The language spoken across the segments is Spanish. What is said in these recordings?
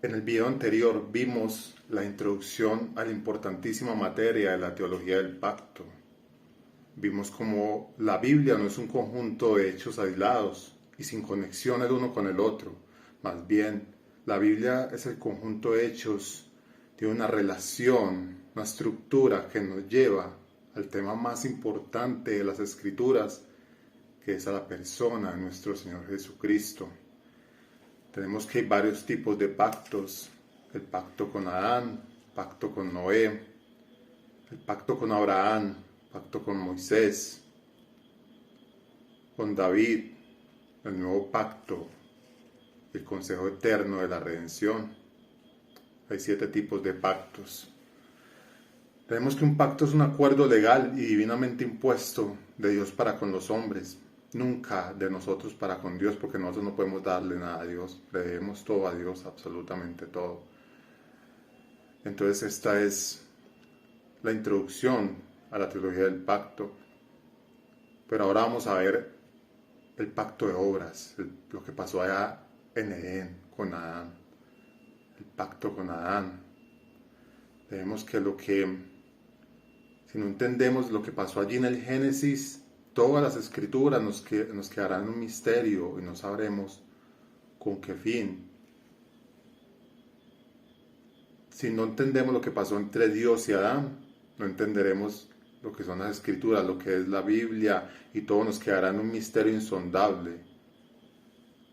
En el video anterior vimos la introducción a la importantísima materia de la teología del pacto. Vimos cómo la Biblia no es un conjunto de hechos aislados y sin conexión el uno con el otro. Más bien, la Biblia es el conjunto de hechos de una relación, una estructura que nos lleva al tema más importante de las Escrituras, que es a la persona de nuestro Señor Jesucristo. Tenemos que hay varios tipos de pactos: el pacto con Adán, el pacto con Noé, el pacto con Abraham, el pacto con Moisés, con David, el nuevo pacto, el consejo eterno de la redención. Hay 7 tipos de pactos. Tenemos que un pacto es un acuerdo legal y divinamente impuesto de Dios para con los hombres, nunca de nosotros para con Dios, porque nosotros no podemos darle nada a Dios, le debemos todo a Dios, absolutamente todo. Entonces esta es la introducción a la teología del pacto, pero ahora vamos a ver el pacto de obras, lo que pasó allá en Edén con Adán, el pacto con Adán. Vemos que si no entendemos lo que pasó allí en el Génesis, todas las escrituras nos quedarán un misterio y no sabremos con qué fin. Si no entendemos lo que pasó entre Dios y Adán, no entenderemos lo que son las escrituras, lo que es la Biblia, y todo nos quedará en un misterio insondable.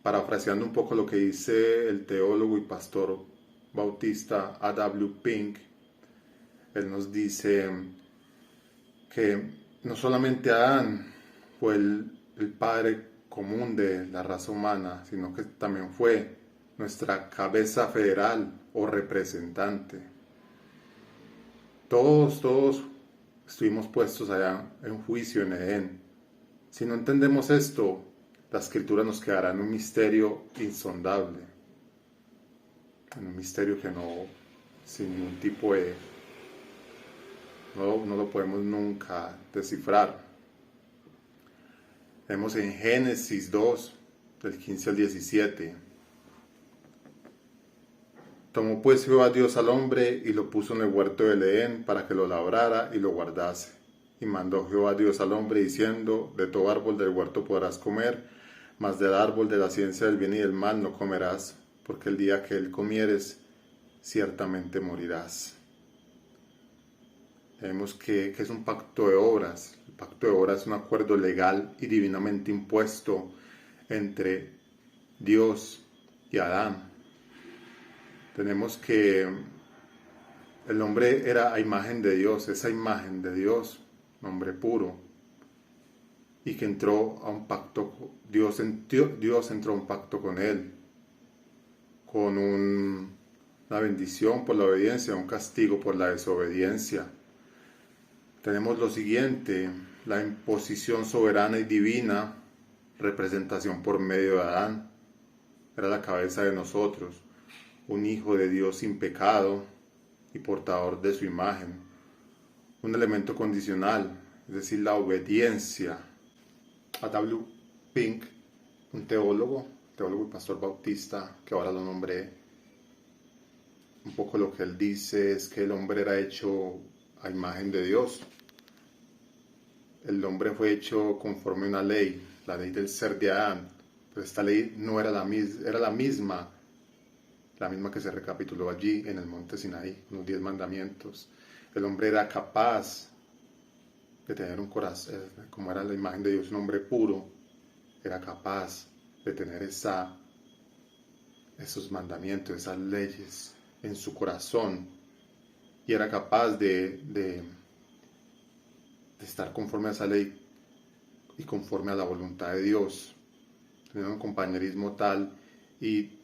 Parafraseando un poco lo que dice el teólogo y pastor bautista A.W. Pink, él nos dice que no solamente Adán fue el padre común de la raza humana, sino que también fue nuestra cabeza federal o representante. Todos estuvimos puestos allá en juicio en Edén. Si no entendemos esto, la escritura nos quedará en un misterio insondable, en un misterio que sin ningún tipo de... No lo podemos nunca descifrar. Vemos en Génesis 2, del 15 al 17. Tomó pues Jehová Dios al hombre y lo puso en el huerto del Edén para que lo labrara y lo guardase. Y mandó Jehová Dios al hombre diciendo: de todo árbol del huerto podrás comer, mas del árbol de la ciencia del bien y del mal no comerás, porque el día que él comieres, ciertamente morirás. Vemos que es un pacto de obras. El pacto de obras es un acuerdo legal y divinamente impuesto entre Dios y Adán. Tenemos que el hombre era a imagen de Dios, esa imagen de Dios, un hombre puro, y que entró a un pacto, Dios entró a un pacto con él, con una bendición por la obediencia, un castigo por la desobediencia. Tenemos lo siguiente: la imposición soberana y divina, representación por medio de Adán, era la cabeza de nosotros, un hijo de Dios sin pecado y portador de su imagen. Un elemento condicional, es decir, la obediencia. A.W. Pink, un teólogo y pastor bautista, que ahora lo nombré, un poco lo que él dice es que el hombre era hecho a imagen de Dios. El hombre fue hecho conforme a una ley, la ley del ser de Adán, pero esta ley no era era la misma que se recapituló allí en el monte Sinaí, los 10 mandamientos. El hombre era capaz de tener un corazón, como era la imagen de Dios, un hombre puro, era capaz de tener esos mandamientos, esas leyes en su corazón, y era capaz de estar conforme a esa ley y conforme a la voluntad de Dios. Tenía un compañerismo tal, y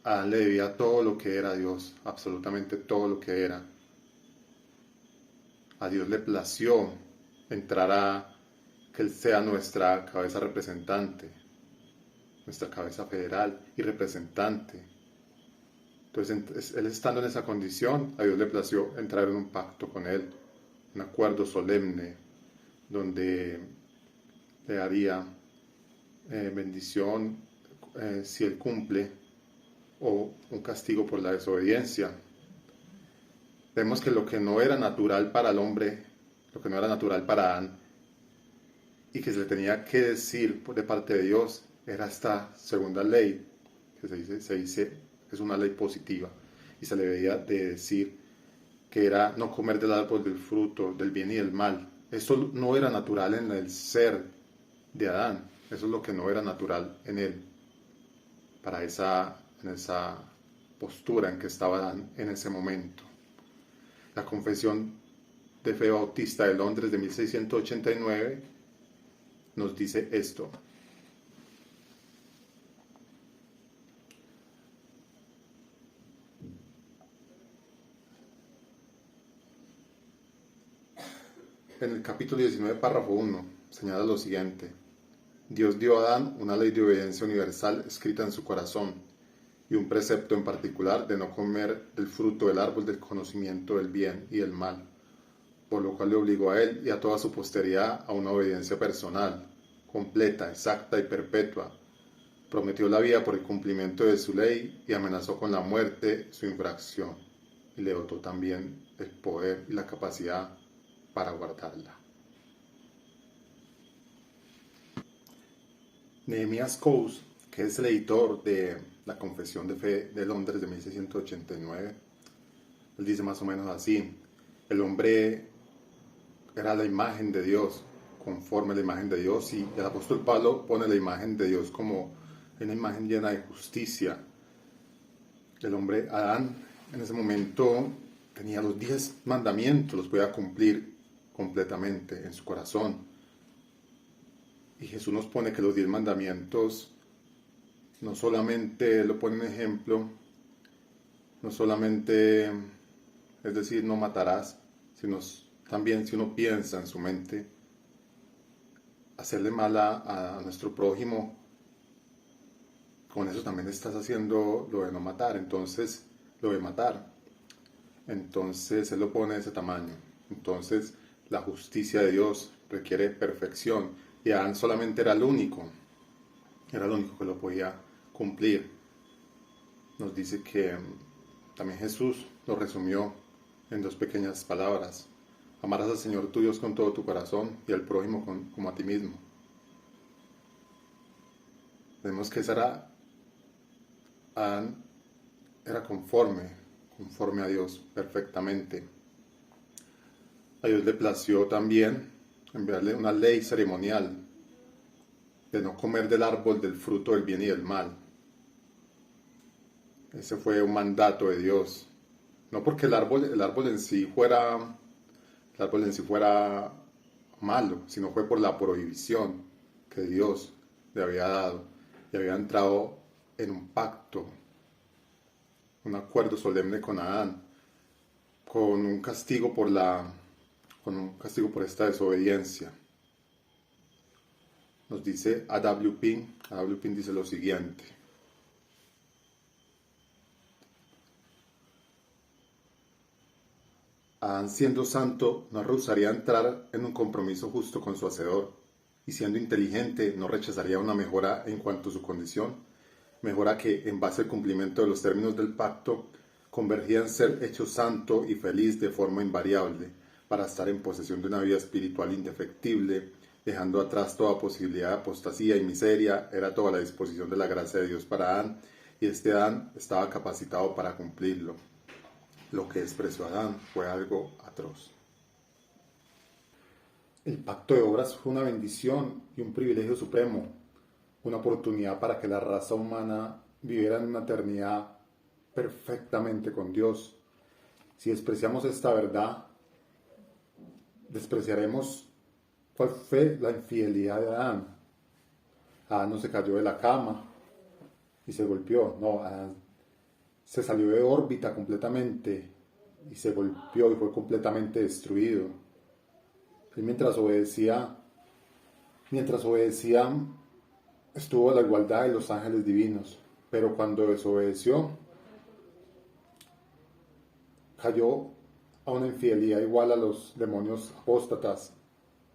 a Adán le debía todo lo que era Dios, absolutamente todo lo que era. A Dios le plació que Él sea nuestra cabeza representante, nuestra cabeza federal y representante. Entonces, Él estando en esa condición, a Dios le plació entrar en un pacto con Él, un acuerdo solemne, donde le daría bendición si Él cumple o un castigo por la desobediencia. Vemos que lo que no era natural para el hombre, lo que no era natural para Adán, y que se le tenía que decir de parte de Dios, era esta segunda ley, que se dice es una ley positiva, y se le debía de decir que era no comer del árbol del fruto del bien y del mal. Eso no era natural en el ser de Adán, eso es lo que no era natural en él, en esa postura en que estaba Adán en ese momento. La Confesión de Fe Bautista de Londres de 1689 nos dice esto: en el capítulo 19, párrafo 1, señala lo siguiente: Dios dio a Adán una ley de obediencia universal escrita en su corazón, y un precepto en particular de no comer del fruto del árbol del conocimiento del bien y del mal, por lo cual le obligó a él y a toda su posteridad a una obediencia personal, completa, exacta y perpetua. Prometió la vida por el cumplimiento de su ley y amenazó con la muerte su infracción, y le dotó también el poder y la capacidad para guardarla. Nehemías Coase, que es el editor de la Confesión de Fe de Londres de 1689, él dice más o menos así: el hombre era la imagen de Dios, conforme a la imagen de Dios, y el apóstol Pablo pone la imagen de Dios como una imagen llena de justicia. El hombre, Adán, en ese momento tenía los 10 mandamientos, los podía cumplir completamente en su corazón. Y Jesús nos pone que los 10 mandamientos no solamente lo pone en ejemplo, no solamente, es decir, no matarás, sino también, si uno piensa en su mente hacerle mal a nuestro prójimo, con eso también estás haciendo lo de no matar, entonces lo de matar. Entonces él lo pone de ese tamaño. Entonces la justicia de Dios requiere perfección, y Adán solamente era el único que lo podía cumplir. Nos dice que también Jesús lo resumió en 2 pequeñas palabras: amarás al Señor tu Dios con todo tu corazón y al prójimo como a ti mismo. Vemos que Adán era conforme a Dios perfectamente. A Dios le plació también enviarle una ley ceremonial de no comer del árbol del fruto del bien y del mal. Ese fue un mandato de Dios. No porque el árbol en sí fuera malo, sino fue por la prohibición que Dios le había dado, y había entrado en un pacto, un acuerdo solemne con Adán, con un castigo por esta desobediencia. Nos dice A.W. Pink dice lo siguiente: Adán, siendo santo, no rehusaría entrar en un compromiso justo con su Hacedor, y siendo inteligente, no rechazaría una mejora en cuanto a su condición, mejora que, en base al cumplimiento de los términos del pacto, convergía en ser hecho santo y feliz de forma invariable, para estar en posesión de una vida espiritual indefectible, dejando atrás toda posibilidad de apostasía y miseria. Era toda la disposición de la gracia de Dios para Adán, y este Adán estaba capacitado para cumplirlo. Lo que expresó Adán fue algo atroz. El pacto de obras fue una bendición y un privilegio supremo, una oportunidad para que la raza humana viviera en una eternidad perfectamente con Dios. Si despreciamos esta verdad, despreciaremos cuál fue la infidelidad de Adán. Adán no se cayó de la cama y se golpeó, no, Adán se salió de órbita completamente y se golpeó y fue completamente destruido. Él mientras obedecía, estuvo a la igualdad de los ángeles divinos, pero cuando desobedeció, cayó a una infidelidad igual a los demonios apóstatas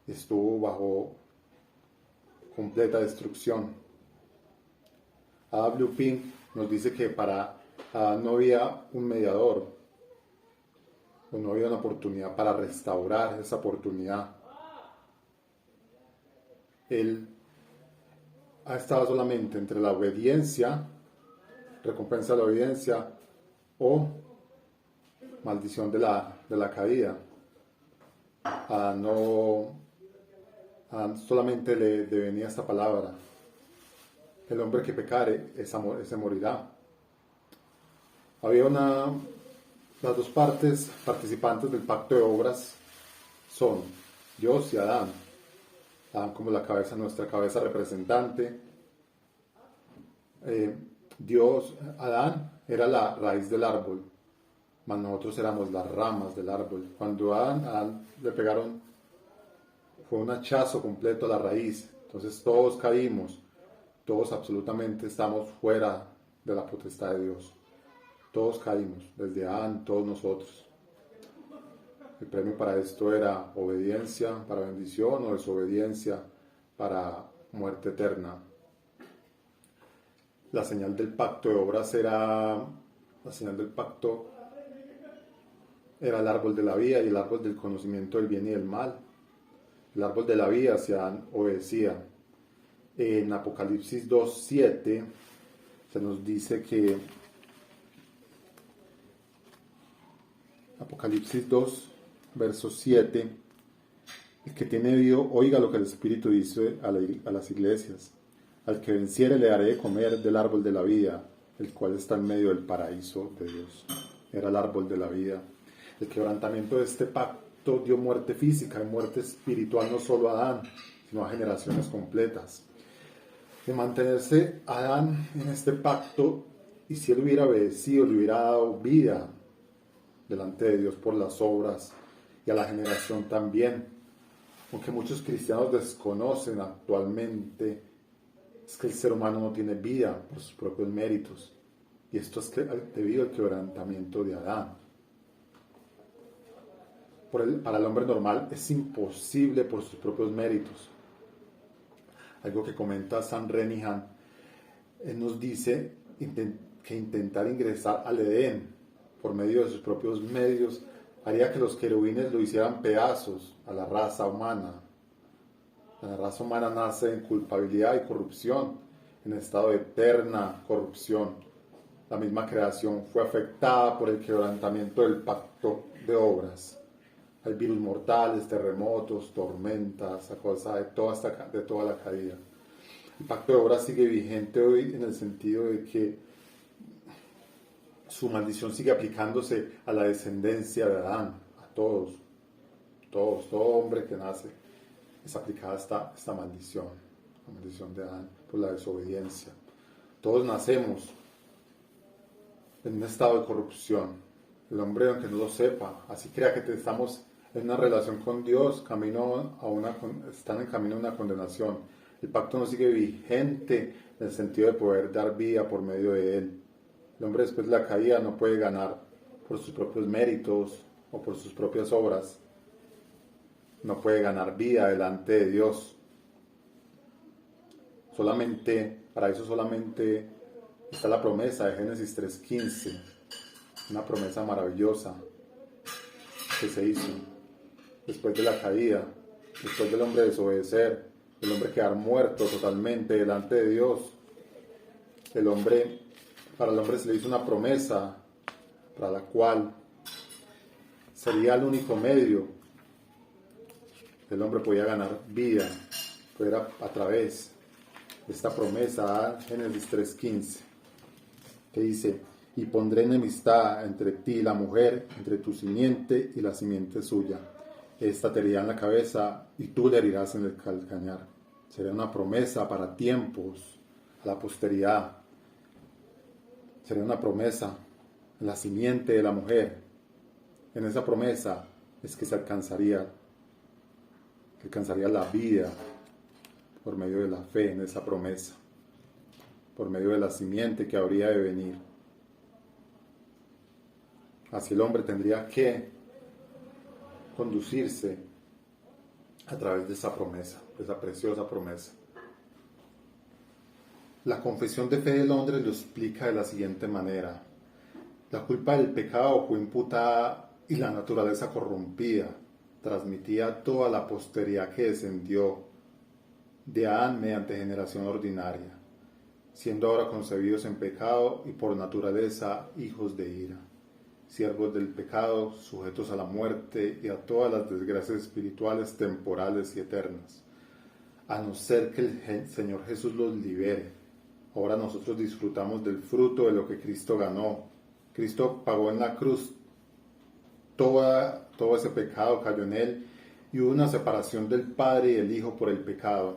y estuvo bajo completa destrucción. A.W. Pink nos dice que para No había un mediador, o no había una oportunidad para restaurar esa oportunidad. Él estaba solamente entre la obediencia, recompensa de la obediencia, o maldición de la caída. Solamente le venía esta palabra: el hombre que pecare, ese morirá. Había las dos partes participantes del pacto de obras son Dios y Adán. Adán como la cabeza, nuestra cabeza representante. Adán era la raíz del árbol, mas nosotros éramos las ramas del árbol. Cuando a Adán le pegaron, fue un hachazo completo a la raíz. Entonces todos caímos, todos absolutamente estamos fuera de la potestad de Dios. Todos caímos, desde Adán, todos nosotros. El premio para esto era obediencia para bendición o desobediencia para muerte eterna. La señal del pacto de obras era el árbol de la vida y el árbol del conocimiento del bien y del mal. El árbol de la vida si Adán obedecía. En Apocalipsis 2:7 se nos dice que Apocalipsis 2, verso 7, el que tiene oído, oiga lo que el Espíritu dice a las iglesias. Al que venciere le haré de comer del árbol de la vida, el cual está en medio del paraíso de Dios. Era el árbol de la vida. El quebrantamiento de este pacto dio muerte física y muerte espiritual no solo a Adán, sino a generaciones completas. De mantenerse Adán en este pacto, y si él hubiera obedecido, le hubiera dado vida delante de Dios por las obras, y a la generación también. Aunque muchos cristianos desconocen actualmente, es que el ser humano no tiene vida por sus propios méritos, y esto es debido al quebrantamiento de Adán. Para el hombre normal es imposible por sus propios méritos. Algo que comenta Sam Renihan, él nos dice que intentar ingresar al Edén por medio de sus propios medios haría que los querubines lo hicieran pedazos a la raza humana. La raza humana nace en culpabilidad y corrupción, en estado de eterna corrupción. La misma creación fue afectada por el quebrantamiento del pacto de obras. Hay virus mortales, terremotos, tormentas, a causa de toda la caída. El pacto de obras sigue vigente hoy en el sentido de que su maldición sigue aplicándose a la descendencia de Adán, a todos, todo hombre que nace es aplicada esta maldición, la maldición de Adán por la desobediencia. Todos nacemos en un estado de corrupción. El hombre, aunque no lo sepa, así crea que estamos en una relación con Dios, están en camino a una condenación. El pacto no sigue vigente en el sentido de poder dar vida por medio de él. El hombre después de la caída no puede ganar por sus propios méritos o por sus propias obras. No puede ganar vida delante de Dios. Para eso solamente está la promesa de Génesis 3:15. Una promesa maravillosa que se hizo después de la caída, después del hombre desobedecer, el hombre quedar muerto totalmente delante de Dios. Para el hombre se le hizo una promesa para la cual sería el único medio que el hombre podía ganar vida, era a través de esta promesa, Génesis 3:15, que dice: y pondré enemistad entre ti y la mujer, entre tu simiente y la simiente suya. Esta te herirá en la cabeza y tú le herirás en el calcañar. Sería una promesa para tiempos, a la posteridad. Sería una promesa en la simiente de la mujer. En esa promesa es que se alcanzaría la vida por medio de la fe en esa promesa, por medio de la simiente que habría de venir. Así el hombre tendría que conducirse a través de esa promesa, de esa preciosa promesa. La Confesión de Fe de Londres lo explica de la siguiente manera: La culpa del pecado fue imputada y la naturaleza corrompida transmitía a toda la posteridad que descendió de Adán mediante generación ordinaria, siendo ahora concebidos en pecado y por naturaleza hijos de ira, siervos del pecado, sujetos a la muerte y a todas las desgracias espirituales temporales y eternas. A no ser que el Señor Jesús los libere, ahora nosotros disfrutamos del fruto de lo que Cristo ganó. Cristo pagó en la cruz todo ese pecado, cayó en él y hubo una separación del Padre y del Hijo por el pecado.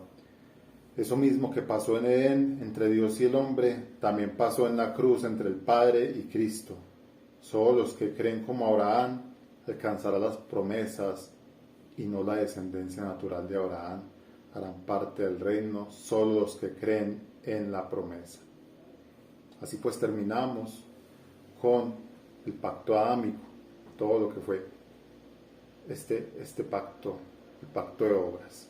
Eso mismo que pasó en Edén entre Dios y el hombre, también pasó en la cruz entre el Padre y Cristo. Solo los que creen como Abraham alcanzarán las promesas y no la descendencia natural de Abraham harán parte del reino, solo los que creen en la promesa. Así pues terminamos con el pacto adámico, todo lo que fue este pacto, el pacto de obras.